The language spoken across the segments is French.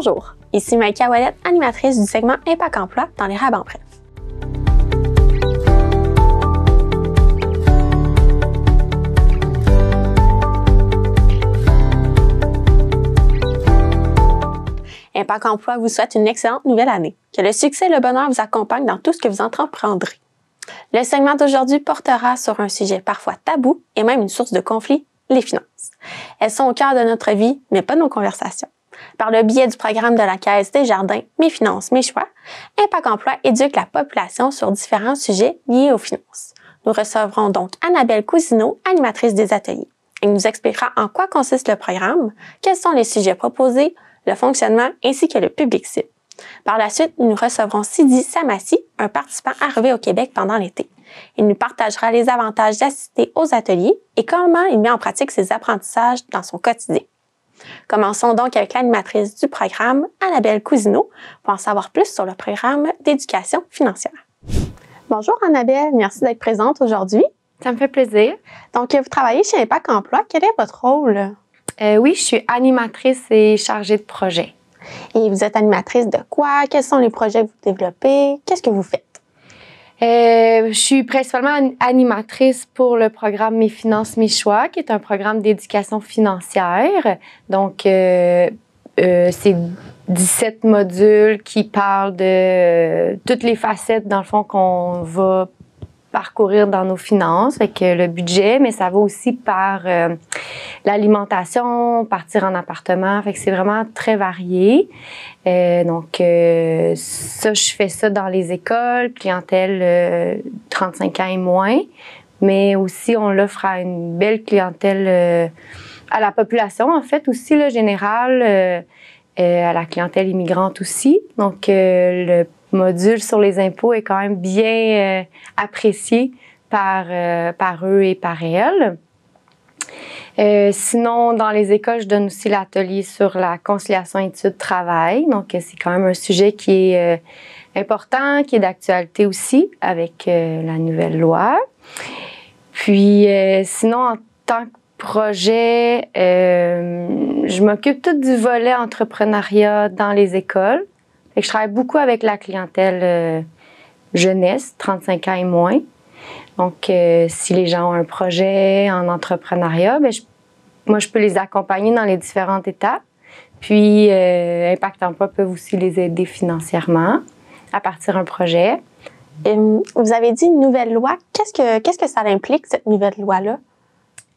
Bonjour, ici Maïka Ouellette, animatrice du segment Impact Emploi dans les Rabs en bref. Impact Emploi vous souhaite une excellente nouvelle année. Que le succès et le bonheur vous accompagnent dans tout ce que vous entreprendrez. Le segment d'aujourd'hui portera sur un sujet parfois tabou et même une source de conflit, les finances. Elles sont au cœur de notre vie, mais pas de nos conversations. Par le biais du programme de la Caisse Desjardins, Mes finances, mes choix, Impact Emploi éduque la population sur différents sujets liés aux finances. Nous recevrons donc Annabelle Cousineau, animatrice des ateliers. Elle nous expliquera en quoi consiste le programme, quels sont les sujets proposés, le fonctionnement ainsi que le public cible. Par la suite, nous recevrons Sidi Samassi, un participant arrivé au Québec pendant l'été. Il nous partagera les avantages d'assister aux ateliers et comment il met en pratique ses apprentissages dans son quotidien. Commençons donc avec l'animatrice du programme, Annabelle Cousineau, pour en savoir plus sur le programme d'éducation financière. Bonjour Annabelle, merci d'être présente aujourd'hui. Ça me fait plaisir. Donc, vous travaillez chez Impact Emploi. Quel est votre rôle? Oui, je suis animatrice et chargée de projet. Et vous êtes animatrice de quoi? Quels sont les projets que vous développez? Qu'est-ce que vous faites? Je suis principalement animatrice pour le programme Mes finances, mes choix, qui est un programme d'éducation financière. Donc, c'est 17 modules qui parlent de toutes les facettes, dans le fond, qu'on va parcourir dans nos finances, avec le budget, mais ça va aussi par l'alimentation, partir en appartement, fait que c'est vraiment très varié. Donc, ça, je fais ça dans les écoles, clientèle 35 ans et moins, mais aussi on l'offre à une belle clientèle, à la population en fait aussi, là, générale, à la clientèle immigrante aussi. Donc, le module sur les impôts est quand même bien apprécié par eux et par elles. Sinon, dans les écoles, je donne aussi l'atelier sur la conciliation études-travail. Donc, c'est quand même un sujet qui est important, qui est d'actualité aussi avec la nouvelle loi. Puis, sinon, en tant que projet, je m'occupe tout du volet entrepreneuriat dans les écoles. Fait que je travaille beaucoup avec la clientèle jeunesse, 35 ans et moins. Donc, si les gens ont un projet en entrepreneuriat, bien, moi, je peux les accompagner dans les différentes étapes. Puis, Impact Emploi peut aussi les aider financièrement à partir d'un projet. Vous avez dit une nouvelle loi. Qu'est-ce que ça implique, cette nouvelle loi-là?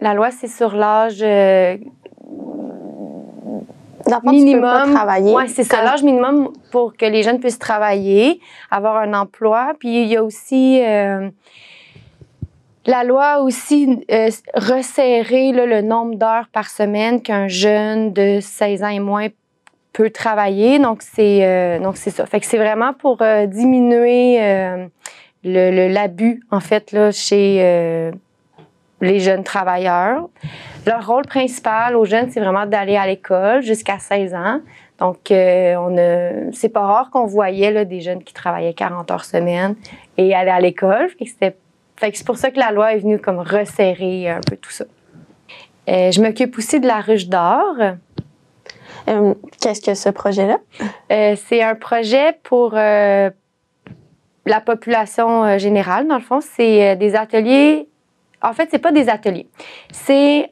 La loi, c'est sur l'âge minimum. Oui, c'est ça, l'âge minimum pour que les jeunes puissent travailler, avoir un emploi. Puis, il y a aussi... la loi a aussi resserré là, le nombre d'heures par semaine qu'un jeune de 16 ans et moins peut travailler. Donc, c'est ça. Fait que c'est vraiment pour diminuer l'abus, en fait, là, chez les jeunes travailleurs. Leur rôle principal aux jeunes, c'est vraiment d'aller à l'école jusqu'à 16 ans. Donc, c'est pas rare qu'on voyait là, des jeunes qui travaillaient 40 heures semaine et allaient à l'école. Fait que c'est pour ça que la loi est venue comme resserrer un peu tout ça. Je m'occupe aussi de la ruche d'or. Qu'est-ce que ce projet-là? C'est un projet pour la population générale, dans le fond. C'est des ateliers. En fait, c'est pas des ateliers.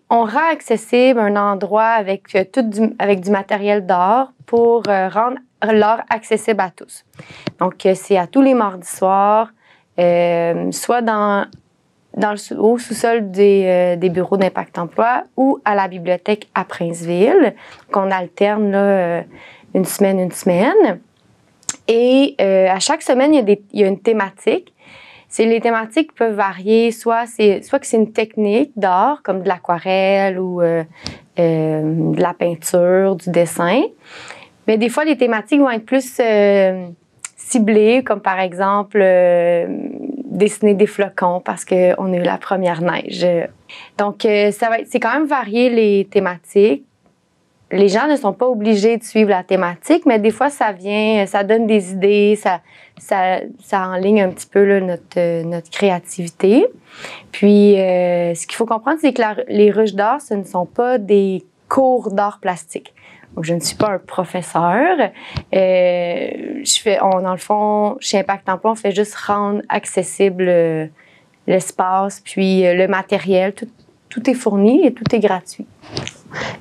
On rend accessible un endroit avec du matériel d'or pour rendre l'or accessible à tous. Donc, c'est à tous les mardis soirs. Soit au sous-sol des bureaux d'Impact Emploi ou à la bibliothèque à Princeville, qu'on alterne là, une semaine. Et à chaque semaine, il y a une thématique. Les thématiques peuvent varier, soit que c'est une technique d'art, comme de l'aquarelle ou de la peinture, du dessin. Mais des fois, les thématiques vont être plus ciblées, comme par exemple dessiner des flocons parce qu'on a eu la première neige. Donc, c'est quand même varié les thématiques. Les gens ne sont pas obligés de suivre la thématique, mais des fois, ça donne des idées, ça enligne un petit peu là, notre créativité. Puis, ce qu'il faut comprendre, c'est que les ruches d'or, ce ne sont pas des cours d'art plastique. Donc, je ne suis pas un professeur. Dans le fond, chez Impact Emploi, on fait juste rendre accessible l'espace, puis le matériel. Tout est fourni et tout est gratuit.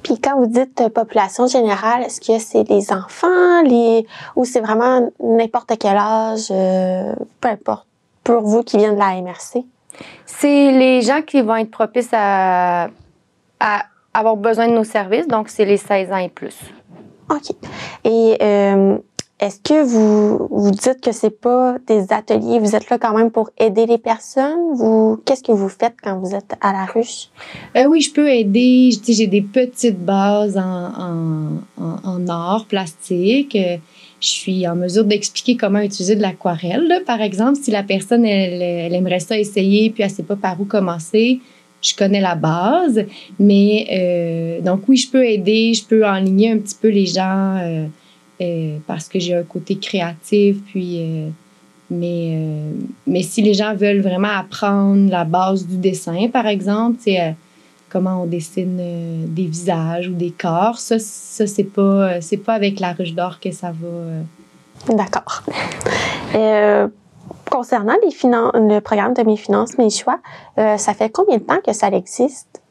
Puis quand vous dites population générale, est-ce que c'est les enfants, ou c'est vraiment n'importe quel âge, peu importe, pour vous qui viennent de la MRC? C'est les gens qui vont être propices à avoir besoin de nos services, donc c'est les 16 ans et plus. OK. Et est-ce que vous dites que c'est pas des ateliers, vous êtes là quand même pour aider les personnes? Qu'est-ce que vous faites quand vous êtes à la ruche? Oui, je peux aider. J'ai des petites bases en art plastique. Je suis en mesure d'expliquer comment utiliser de l'aquarelle. Par exemple, si la personne, elle aimerait ça essayer, puis elle ne sait pas par où commencer, je connais la base. Mais donc oui, je peux aider, je peux enligner un petit peu les gens parce que j'ai un côté créatif. Puis, mais si les gens veulent vraiment apprendre la base du dessin, par exemple, comment on dessine des visages ou des corps, ça c'est pas avec la ruche d'or que ça va. D'accord. Concernant le programme de Mes finances, mes choix, ça fait combien de temps que ça existe?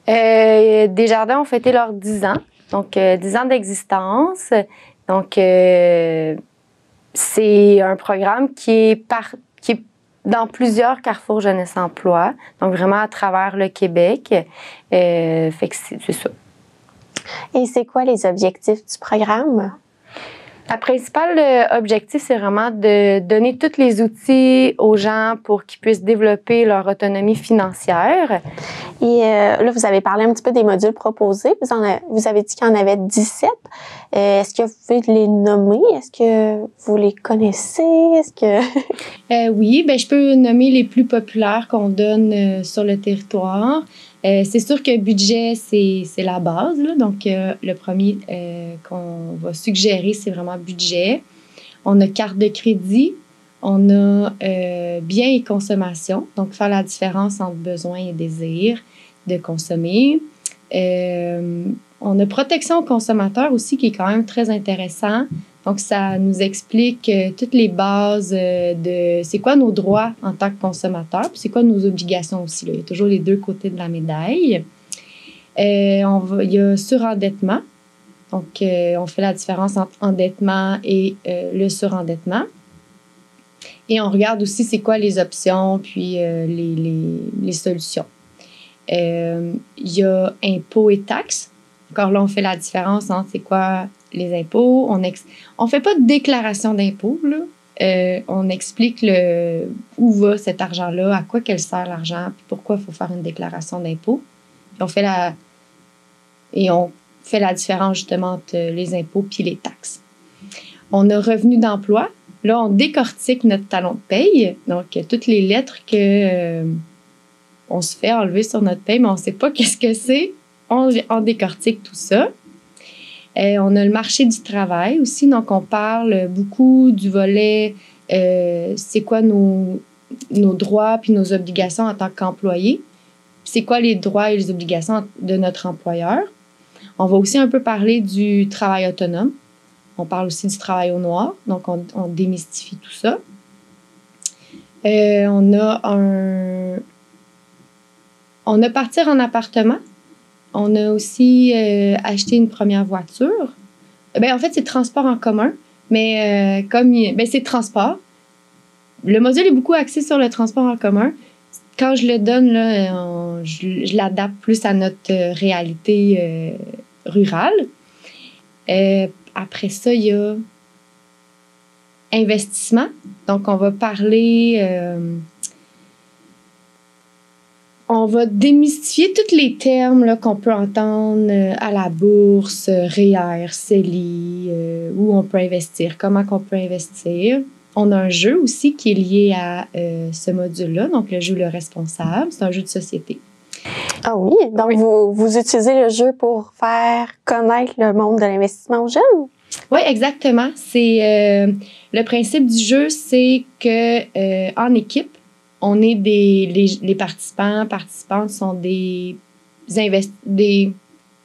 Desjardins ont fêté leurs 10 ans, donc 10 ans d'existence. Donc, c'est un programme qui est dans plusieurs carrefours Jeunesse Emploi, donc vraiment à travers le Québec. Fait que c'est ça. Et c'est quoi les objectifs du programme? La principale objectif, c'est vraiment de donner tous les outils aux gens pour qu'ils puissent développer leur autonomie financière. Et là, vous avez parlé un petit peu des modules proposés. Vous avez dit qu'il y en avait 17. Est-ce que vous pouvez les nommer? Est-ce que vous les connaissez? Oui, je peux nommer les plus populaires qu'on donne sur le territoire. C'est sûr que budget, c'est la base. Là. Donc, le premier qu'on va suggérer, c'est vraiment budget. On a carte de crédit. On a biens et consommation. Donc, faire la différence entre besoin et désir de consommer. On a protection aux consommateurs aussi, qui est quand même très intéressant. Donc, ça nous explique toutes les bases de c'est quoi nos droits en tant que consommateurs, puis c'est quoi nos obligations aussi. Là. Il y a toujours les deux côtés de la médaille. Il y a surendettement. Donc, on fait la différence entre endettement et le surendettement. Et on regarde aussi c'est quoi les options, puis les solutions. Il y a impôts et taxes. Encore là, on fait la différence entre c'est quoi les impôts. On fait pas de déclaration d'impôts, là. On explique où va cet argent-là, à quoi qu'elle sert l'argent, puis pourquoi il faut faire une déclaration d'impôts. Puis on fait la différence justement entre les impôts puis les taxes. On a revenu d'emploi. Là, on décortique notre talon de paye. Donc, toutes les lettres que on se fait enlever sur notre paye, mais on ne sait pas qu'est-ce que c'est. On décortique tout ça. On a le marché du travail aussi. Donc, on parle beaucoup du volet c'est quoi nos droits puis nos obligations en tant qu'employé. C'est quoi les droits et les obligations de notre employeur. On va aussi un peu parler du travail autonome. On parle aussi du travail au noir. Donc, on démystifie tout ça. On a partir en appartement. On a aussi acheté une première voiture. En fait, c'est transport en commun, mais c'est transport. Le module est beaucoup axé sur le transport en commun. Quand je le donne, là, je l'adapte plus à notre réalité rurale. Après ça, il y a investissement. Donc, on va parler... on va démystifier tous les termes là, qu'on peut entendre à la bourse, REER, CELI, où on peut investir, comment qu'on peut investir. On a un jeu aussi qui est lié à ce module-là, donc le jeu Le Responsable. C'est un jeu de société. Ah oui? Donc, oui. Vous utilisez le jeu pour faire connaître le monde de l'investissement aux jeunes? Oui, exactement. C'est le principe du jeu, c'est que en équipe, on est les participants, participantes sont des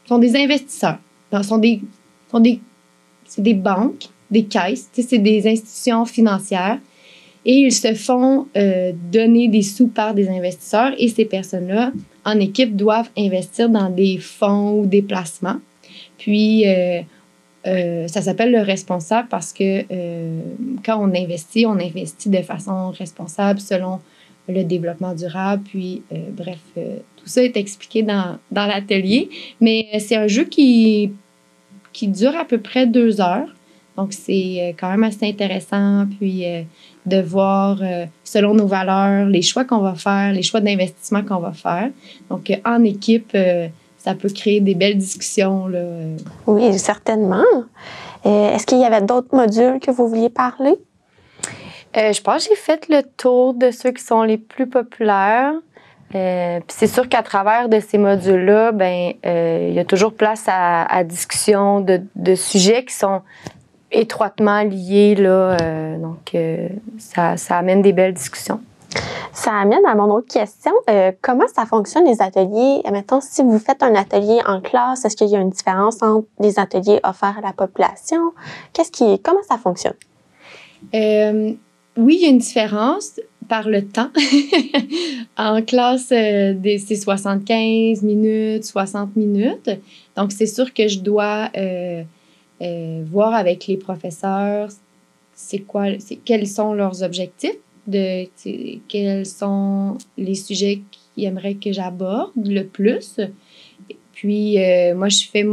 sont des investisseurs. C'est des banques, des caisses, c'est des institutions financières. Et ils se font donner des sous par des investisseurs. Et ces personnes-là, en équipe, doivent investir dans des fonds ou des placements. Puis, ça s'appelle le responsable parce que quand on investit de façon responsable selon le développement durable. Puis, bref, tout ça est expliqué dans l'atelier. Mais c'est un jeu qui dure à peu près 2 heures. Donc, c'est quand même assez intéressant. Puis, de voir, selon nos valeurs, les choix qu'on va faire, les choix d'investissement qu'on va faire. Donc, en équipe, ça peut créer des belles discussions, là. Oui, certainement. Est-ce qu'il y avait d'autres modules que vous vouliez parler? Je pense que j'ai fait le tour de ceux qui sont les plus populaires. Puis c'est sûr qu'à travers de ces modules-là, il y a toujours place à discussion de sujets qui sont étroitement liés, là. Donc, ça amène des belles discussions. Ça amène à mon autre question. Comment ça fonctionne, les ateliers? Mettons, si vous faites un atelier en classe, est-ce qu'il y a une différence entre les ateliers offerts à la population? Comment ça fonctionne? Oui, il y a une différence par le temps. En classe, c'est 75 minutes, 60 minutes. Donc, c'est sûr que je dois voir avec les professeurs quels sont leurs objectifs, quels sont les sujets qu'ils aimeraient que j'aborde le plus. Puis, moi, je fais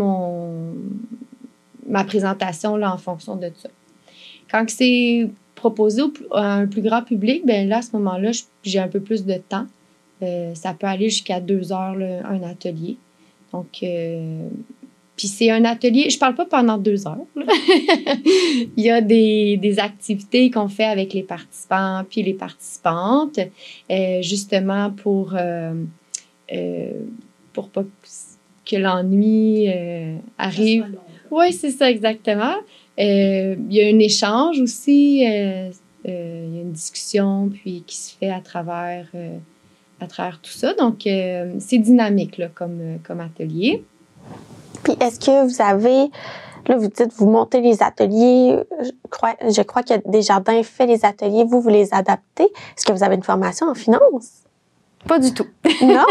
ma présentation là, en fonction de ça. Quand c'est proposé à un plus grand public, bien là, à ce moment-là, j'ai un peu plus de temps. Ça peut aller jusqu'à 2 heures, là, un atelier. Donc, puis c'est un atelier, je parle pas pendant 2 heures. Il y a des activités qu'on fait avec les participants puis les participantes, justement pour pas que l'ennui arrive. Oui, c'est ça, exactement. Il y a un échange aussi, il y a une discussion puis qui se fait à travers tout ça. Donc, c'est dynamique là, comme atelier. Puis, est-ce que vous avez, là, vous dites, vous montez les ateliers, je crois que Desjardins fait les ateliers, vous les adaptez. Est-ce que vous avez une formation en finance? Pas du tout. Non?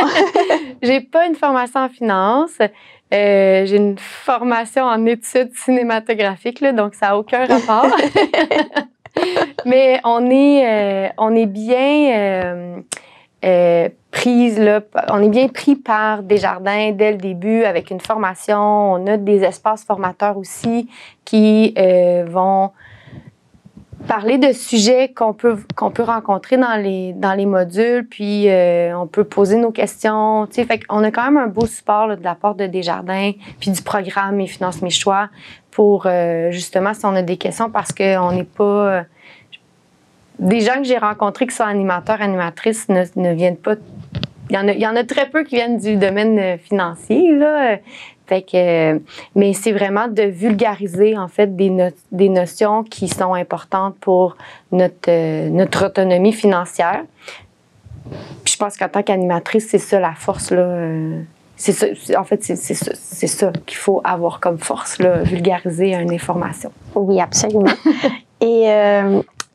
J'ai pas une formation en finance. J'ai une formation en études cinématographiques, là, donc ça n'a aucun rapport. Mais on est bien prise, là, on est bien pris par Desjardins dès le début avec une formation. On a des espaces formateurs aussi qui vont parler de sujets qu'on peut rencontrer dans les modules, puis on peut poser nos questions. Tu sais, fait qu'on a quand même un beau support là, de la part de Desjardins, puis du programme Mes finances, mes choix, pour justement si on a des questions, parce qu'on n'est pas... des gens que j'ai rencontrés qui sont animateurs, animatrices ne viennent pas... Il y en a très peu qui viennent du domaine financier, là. Fait que, mais c'est vraiment de vulgariser, en fait, des notions qui sont importantes pour notre autonomie financière. Puis je pense qu'en tant qu'animatrice, c'est ça la force, là. C'est ça, en fait, c'est ça qu'il faut avoir comme force, là, vulgariser une information. Oui, absolument. Et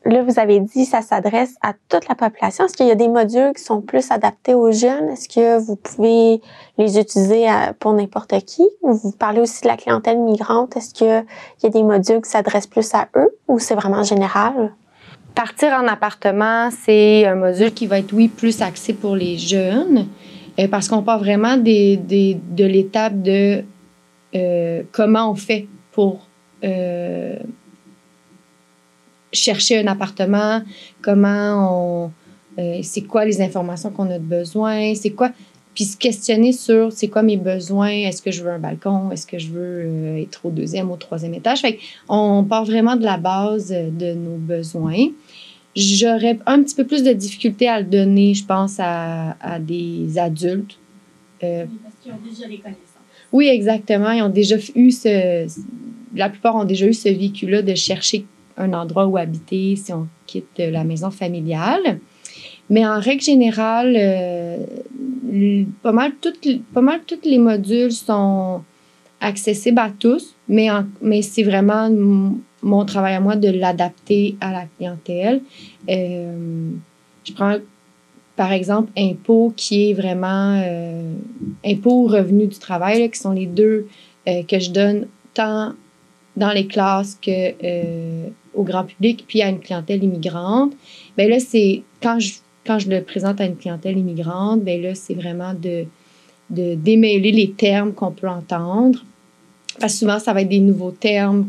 là, vous avez dit que ça s'adresse à toute la population. Est-ce qu'il y a des modules qui sont plus adaptés aux jeunes? Est-ce que vous pouvez les utiliser pour n'importe qui? Vous parlez aussi de la clientèle migrante. Est-ce qu'il y a des modules qui s'adressent plus à eux ou c'est vraiment général? Partir en appartement, c'est un module qui va être, oui, plus axé pour les jeunes parce qu'on part vraiment de l'étape de comment on fait pour... chercher un appartement, c'est quoi les informations qu'on a besoin, c'est quoi, puis se questionner sur c'est quoi mes besoins, est-ce que je veux un balcon, est-ce que je veux être au 2e ou au 3e étage. Fait qu'on part vraiment de la base de nos besoins. J'aurais un petit peu plus de difficulté à le donner, je pense, à des adultes. Parce qu'ils ont déjà les connaissances. Oui, exactement. Ils ont déjà eu la plupart ont déjà eu ce vécu-là de chercher un endroit où habiter si on quitte la maison familiale. Mais en règle générale, pas mal tous les modules sont accessible à tous, mais c'est vraiment mon travail à moi de l'adapter à la clientèle. Je prends, par exemple, impôt qui est vraiment impôt ou revenu du travail, là, qui sont les deux que je donne tant dans les classes que au grand public, puis à une clientèle immigrante. Bien là, c'est quand je le présente à une clientèle immigrante, bien là, c'est vraiment de démêler les termes qu'on peut entendre. Parce que souvent, ça va être des nouveaux termes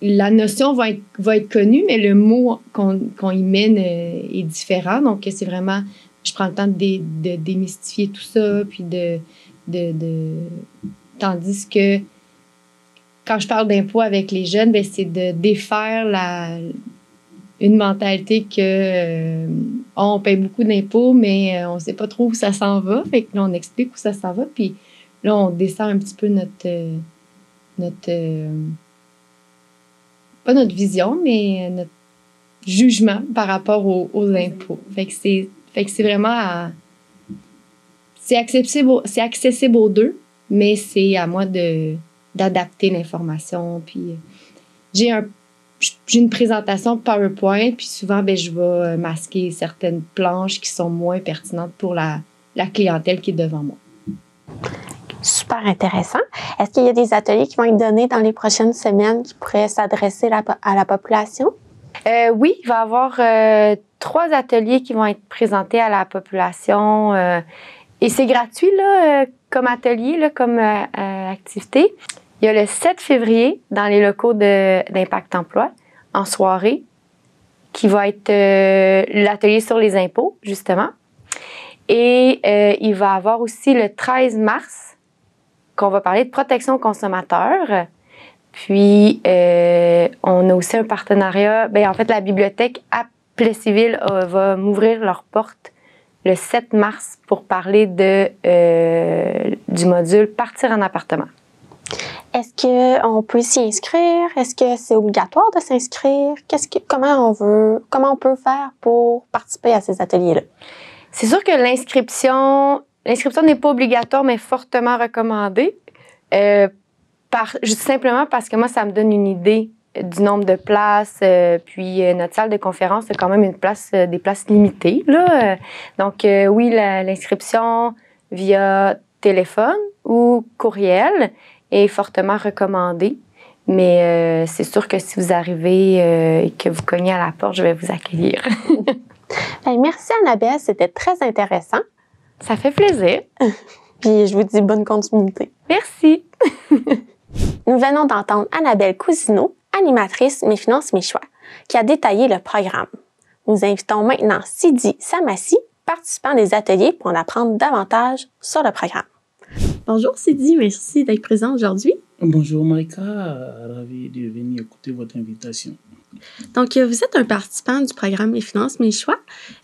la notion va être connue, mais le mot qu'on y mène est différent. Donc, c'est vraiment... Je prends le temps de démystifier tout ça, puis tandis que quand je parle d'impôts avec les jeunes, bien, c'est de défaire une mentalité que on paye beaucoup d'impôts, mais on ne sait pas trop où ça s'en va. Fait que là, on explique où ça s'en va, puis là, on descend un petit peu pas notre vision, mais notre jugement par rapport aux impôts. Fait que c'est vraiment c'est accessible aux deux, mais c'est à moi d'adapter l'information. Puis j'ai une présentation PowerPoint, puis souvent, ben, je vais masquer certaines planches qui sont moins pertinentes pour la clientèle qui est devant moi. Super intéressant. Est-ce qu'il y a des ateliers qui vont être donnés dans les prochaines semaines qui pourraient s'adresser à la population? Oui, il va y avoir 3 ateliers qui vont être présentés à la population. Et c'est gratuit là, comme atelier, là, comme activité. Il y a le 7 février dans les locaux d'Impact Emploi, en soirée, qui va être l'atelier sur les impôts, justement. Et il va y avoir aussi le 13 mars, qu'on va parler de protection aux consommateurs. Puis, on a aussi un partenariat. Bien, en fait, la bibliothèque à Plessisville va m'ouvrir leurs portes le 7 mars pour parler du module Partir en appartement. Est-ce qu'on peut s'y inscrire? Est-ce que c'est obligatoire de s'inscrire? Comment on peut faire pour participer à ces ateliers-là? C'est sûr que l'inscription n'est pas obligatoire, mais fortement recommandée. Simplement parce que moi, ça me donne une idée du nombre de places. Puis notre salle de conférence a quand même des places limitées, là. Donc, oui, l'inscription via téléphone ou courriel est fortement recommandée. Mais c'est sûr que si vous arrivez et que vous cognez à la porte, je vais vous accueillir. Bien, merci Annabelle, c'était très intéressant. Ça fait plaisir. Puis je vous dis bonne continuité. Merci. Nous venons d'entendre Annabelle Cousineau, animatrice Mes Finances, Mes Choix, qui a détaillé le programme. Nous invitons maintenant Sidi Samassi, participant des ateliers, pour en apprendre davantage sur le programme. Bonjour Sidi, merci d'être présent aujourd'hui. Bonjour Maïka, ravi de venir écouter votre invitation. Donc, vous êtes un participant du programme Mes Finances, Mes Choix.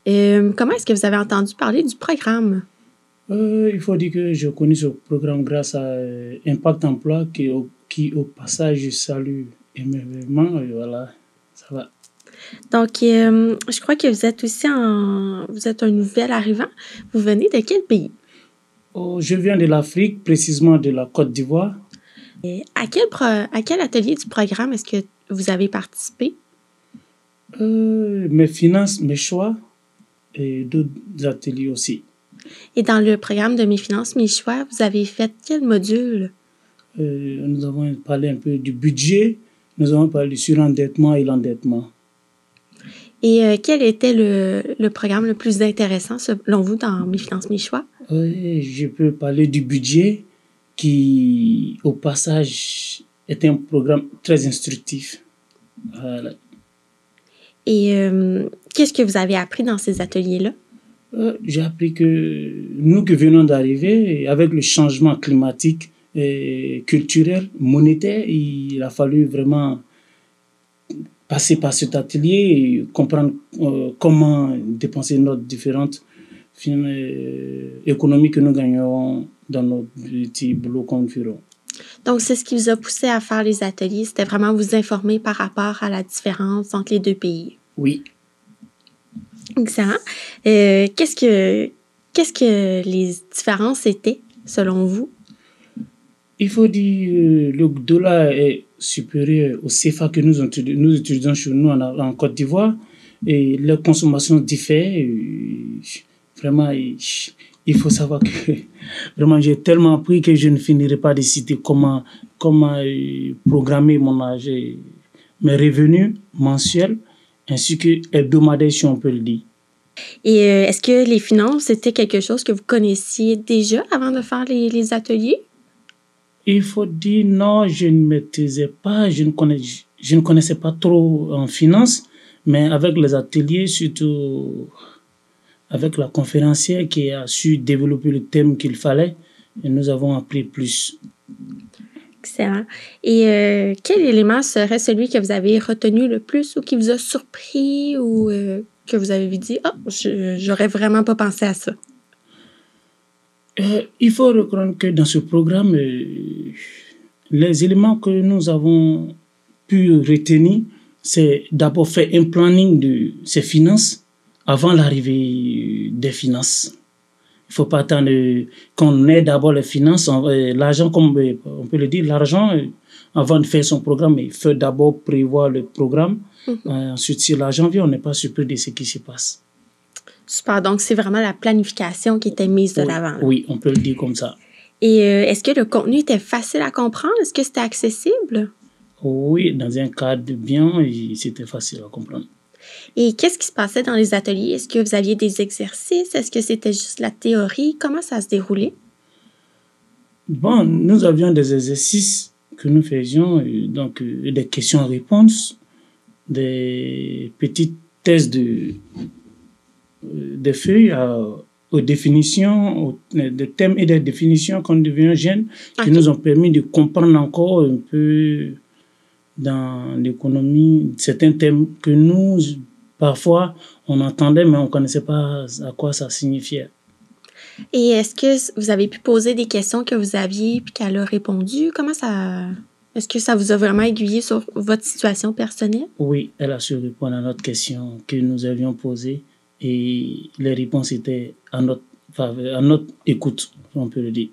Comment est-ce que vous avez entendu parler du programme? Il faut dire que je connais ce programme grâce à Impact Emploi qui au passage, je salue énormément. Et voilà, ça va. Donc, je crois que vous êtes aussi vous êtes un nouvel arrivant. Vous venez de quel pays? Je viens de l'Afrique, précisément de la Côte d'Ivoire. Et à quel atelier du programme est-ce que vous avez participé? Mes finances, mes choix et d'autres ateliers aussi. Et dans le programme de Mes Finances, Mes Choix, vous avez fait quel module? Nous avons parlé un peu du budget, nous avons parlé du surendettement et l'endettement. Et quel était le programme le plus intéressant selon vous dans Mes Finances, Mes Choix? Je peux parler du budget qui, au passage, est un programme très instructif. Voilà. Et qu'est-ce que vous avez appris dans ces ateliers-là? J'ai appris que nous qui venons d'arriver, avec le changement climatique et culturel, monétaire, il a fallu vraiment passer par cet atelier et comprendre comment dépenser nos différentes économies que nous gagnons dans notre petit boulot qu'on nous ferons. Donc, c'est ce qui vous a poussé à faire les ateliers, c'était vraiment vous informer par rapport à la différence entre les deux pays. Oui. Excellent. Qu'est-ce que les différences étaient, selon vous? Il faut dire le dollar est supérieur au CFA que nous utilisons chez nous en Côte d'Ivoire et la consommation diffère. Vraiment, il faut savoir que vraiment j'ai tellement appris que je ne finirai pas de citer comment programmer mes revenus mensuels ainsi que hebdomadaires si on peut le dire. Et est-ce que les finances, c'était quelque chose que vous connaissiez déjà avant de faire les ateliers? Il faut dire non, je ne maîtrisais pas, je ne connaissais pas trop en finance, mais avec les ateliers, surtout avec la conférencière qui a su développer le thème qu'il fallait, et nous avons appris plus. Excellent. Et quel élément serait celui que vous avez retenu le plus ou qui vous a surpris ou que vous avez dit « Ah, j'aurais vraiment pas pensé à ça ». Il faut reconnaître que dans ce programme, les éléments que nous avons pu retenir, c'est d'abord faire un planning de ses finances avant l'arrivée des finances. Il ne faut pas attendre qu'on ait d'abord les finances, l'argent, comme on peut le dire, l'argent, avant de faire son programme, il faut d'abord prévoir le programme. Ensuite, si l'argent vient, on n'est pas surpris de ce qui se passe. Super, donc c'est vraiment la planification qui était mise de l'avant. Oui, on peut le dire comme ça. Et est-ce que le contenu était facile à comprendre? Est-ce que c'était accessible? Oui, dans un cadre bien, c'était facile à comprendre. Et qu'est-ce qui se passait dans les ateliers? Est-ce que vous aviez des exercices? Est-ce que c'était juste la théorie? Comment ça se déroulait? Bon, nous avions des exercices que nous faisions, donc des questions-réponses, des petites thèses des feuilles aux définitions, des thèmes et des définitions quand on devient jeune, qui nous ont permis de comprendre encore un peu dans l'économie certains thèmes que nous, parfois, on entendait, mais on ne connaissait pas à quoi ça signifiait. Et est-ce que vous avez pu poser des questions que vous aviez puis qu'elle a répondu? Comment ça... Est-ce que ça vous a vraiment aiguillé sur votre situation personnelle? Oui, elle a su répondre à notre question que nous avions posée et les réponses étaient à notre écoute, on peut le dire.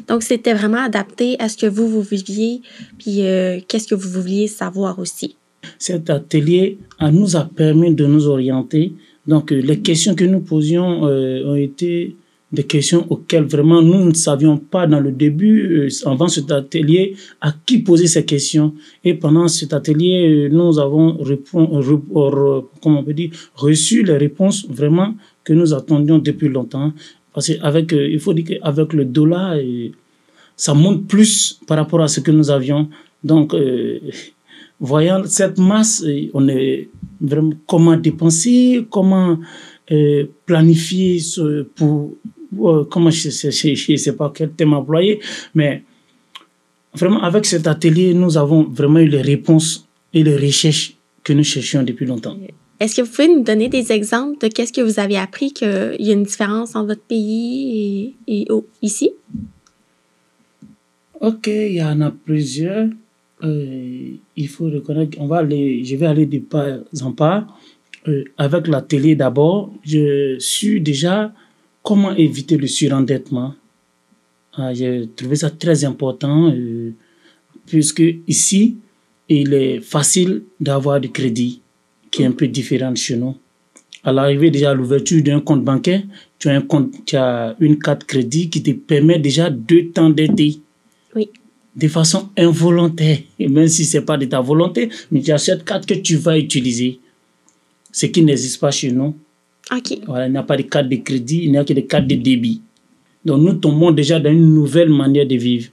Donc, c'était vraiment adapté à ce que vous viviez, puis qu'est-ce que vous vouliez savoir aussi. Cet atelier nous a permis de nous orienter. Donc, les questions que nous posions ont été des questions auxquelles vraiment nous ne savions pas dans le début, avant cet atelier, à qui poser ces questions. Et pendant cet atelier, nous avons reçu les réponses vraiment que nous attendions depuis longtemps. Parce qu'il faut dire qu'avec le dollar, ça monte plus par rapport à ce que nous avions. Donc, voyant cette masse, on est vraiment comment dépenser, comment planifier comment je ne sais pas quel thème employer, mais vraiment avec cet atelier, nous avons vraiment eu les réponses et les recherches que nous cherchions depuis longtemps. Est-ce que vous pouvez nous donner des exemples de qu'est-ce que vous avez appris qu'il y a une différence entre votre pays et ici? Ok, il y en a plusieurs. Il faut reconnaître je vais aller de part en part. Avec la télé d'abord, je suis déjà comment éviter le surendettement. J'ai trouvé ça très important puisque ici, il est facile d'avoir du crédit qui est un peu différent de chez nous. À l'arrivée déjà à l'ouverture d'un compte bancaire, tu as une carte crédit qui te permet déjà de t'endetter. Oui. De façon involontaire. Et même si ce n'est pas de ta volonté, mais tu as cette carte que tu vas utiliser. Ce qui n'existe pas chez nous. OK. Voilà, il n'y a pas de carte de crédit, il n'y a que des cartes de débit. Donc nous tombons déjà dans une nouvelle manière de vivre.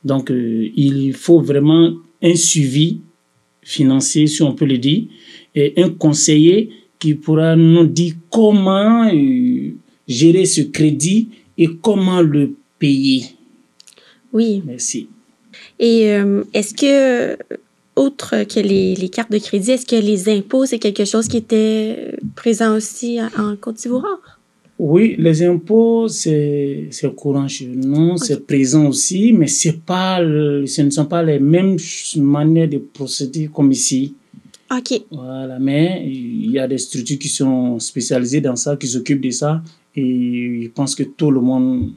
Donc il faut vraiment un suivi financier, si on peut le dire, et un conseiller qui pourra nous dire comment gérer ce crédit et comment le payer. Oui. Merci. Et est-ce que, autre que les cartes de crédit, est-ce que les impôts, c'est quelque chose qui était présent aussi en Côte d'Ivoire? Oui, les impôts, c'est courant chez nous, okay. C'est présent aussi, mais ce ne sont pas les mêmes manières de procéder comme ici. OK. Voilà, mais il y a des structures qui sont spécialisées dans ça, qui s'occupent de ça, et je pense que tout le monde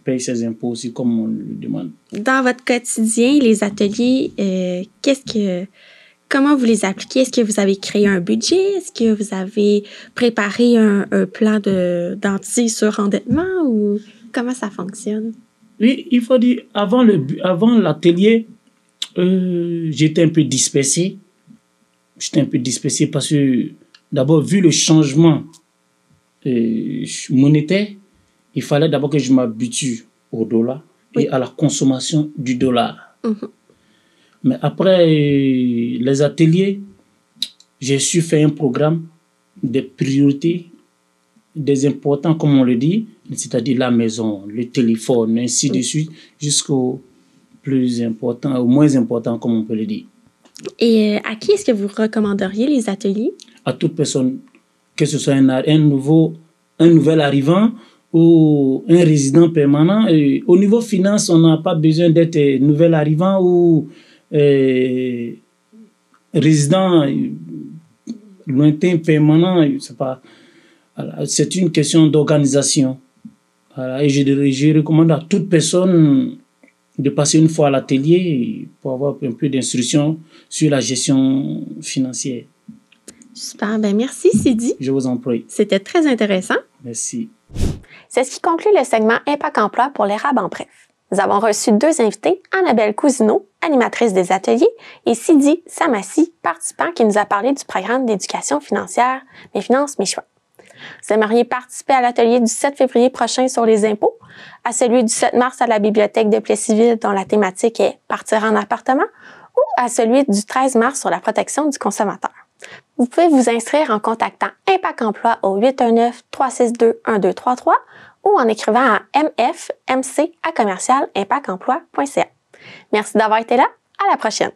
paye ses impôts aussi comme on le demande. Dans votre quotidien, les ateliers, comment vous les appliquez? Est-ce que vous avez créé un budget? Est-ce que vous avez préparé un plan d'anti-surendettement ou comment ça fonctionne? Oui, il faut dire, avant l'atelier, j'étais un peu dispersé. J'étais un peu dispersé parce que, d'abord, vu le changement monétaire, il fallait d'abord que je m'habitue au dollar et à la consommation du dollar. Mais après les ateliers, j'ai su faire un programme des priorités, des importants, comme on le dit, c'est-à-dire la maison, le téléphone, ainsi de suite, jusqu'au plus important, au moins important, comme on peut le dire. Et à qui est-ce que vous recommanderiez les ateliers? À toute personne, que ce soit un nouvel arrivant ou un résident permanent. Et au niveau finance, on n'a pas besoin d'être nouvel arrivant ou résident lointain permanent. C'est une question d'organisation. Voilà. Et je recommande à toute personne de passer une fois à l'atelier pour avoir un peu d'instruction sur la gestion financière. Super, ben merci Sidi. Je vous en prie. C'était très intéressant. Merci. C'est ce qui conclut le segment Impact Emploi pour l'érable en bref. Nous avons reçu 2 invités, Annabelle Cousineau, animatrice des ateliers, et Sidi Samassi, participant qui nous a parlé du programme d'éducation financière Mes finances, mes choix. Vous aimeriez participer à l'atelier du 7 février prochain sur les impôts, à celui du 7 mars à la bibliothèque de Plessisville dont la thématique est « Partir en appartement » ou à celui du 13 mars sur la protection du consommateur. Vous pouvez vous inscrire en contactant Impact Emploi au 819-362-1233 ou en écrivant à mfmc@impactemploi.ca. Merci d'avoir été là. À la prochaine.